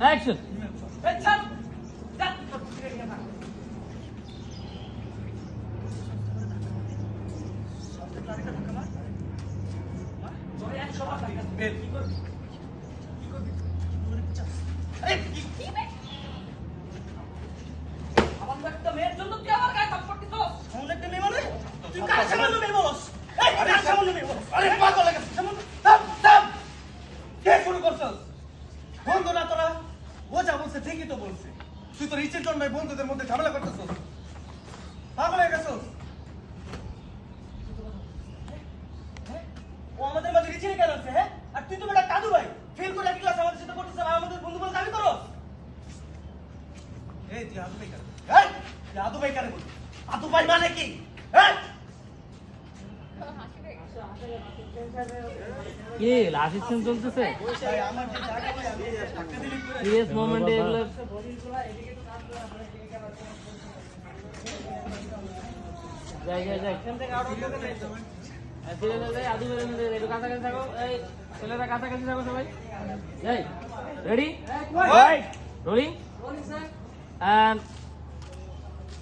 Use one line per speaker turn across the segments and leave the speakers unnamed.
Action.
মেয়ের জন্য তুই আমার গায়ে থাপ্পড় দিছিস? এমন একটা মেয়ে মানে? তুই কার সামান্য মেয়ে বলস? এই কার সামান্য মেয়ে বলস? আরে পাগল হয়ে গেছিস। থাম থাম। কে শুরু করছস? বন্ধু না তোরা? ও যা বলছে ঠিকই তো বলছে। তুই তোর ইচ্ছের জন্য বন্ধুদের মধ্যে ঝামেলা করতেছস। পাগল হয়ে গেছস। ও আমাদের মাঝে রিচিনি কেন আছে হ্যাঁ? আর তুই তো বেটা কাদু ভাই। ফেল করে এক ক্লাস আমাদের সাথে পড়তেছ আর আমাদের বন্ধু বলে দাবি করো। এই তুই আদু ভাই কেন? এই তুই আদু ভাই কেন বলছিস? আদু ভাই মানে কি? হ্যাঁ?
কি লাস্টের সিন চলতেছে?
ভাই আমার যে জায়গা ভাই আমি ধাক্কা দিলি করে
সিরিয়াস মোমেন্টে এগুলো যাই যাই যাই সিরিয়াস আদু বের মধ্যে একটু কাছাকাছি থাকো। এই ছেলেরা কাছাকাছি থাকো সবাই। যাই ready right rolling and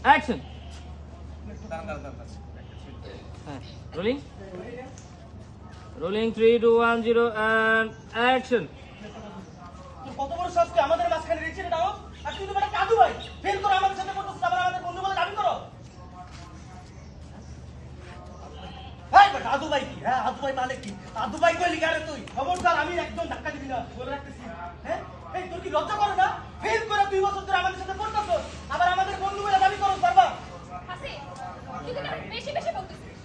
action. হ্যাঁ রোলিং রোলিং 3 2 1 0 এন্ড অ্যাকশন।
তুই কত বড় সাহস তুই আমাদের মাঝখানে রিচিনি দাও আর তুই তো বেটা কাদু ভাই ফেল করে আমাদের সাথে পড়তেছ আবার আমাদের বন্ধু বলে দাবি করো। এই বেটা আদু ভাই কি? হ্যাঁ আদু ভাই মানে কি? আদু ভাই কইলি কারে তুই? খবরদার আমি একদম ধাক্কা দিবি না বলে রাখতেছি। হ্যাঁ এই তোর কি লজ্জা করে না? ফেল করে 2 বছর ধরে আমাদের সাথে পড়তেছ আবার আমাদের বন্ধু বলে দাবি করো বারবার।
হাসি তুই কিন্তু বেশি বেশি বলতেছিস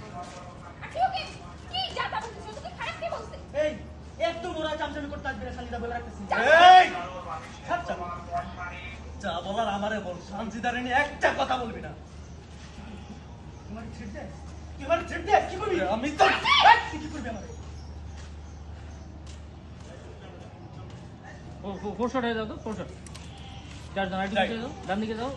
আর তুই ওকে কি যাতা বলছিস তুই খারাপ কি বলছিস
এই একদম ওরা চামচামি করতে আসবে না সঞ্জিতা বলে রাখতেছি। এই আচ্ছা যা বলার আমারে বল সঞ্জিতারে নিয়ে একটা কথা বলবি না। তোমার ছেড়ে দে তুই আমার ছেড়ে দে কি করবি? আমি তো তুই কি করবি আমারে?
ফোর শট হয়ে যাও তো ফোর শট চার জন আইডি যাও ডান দিকে যাও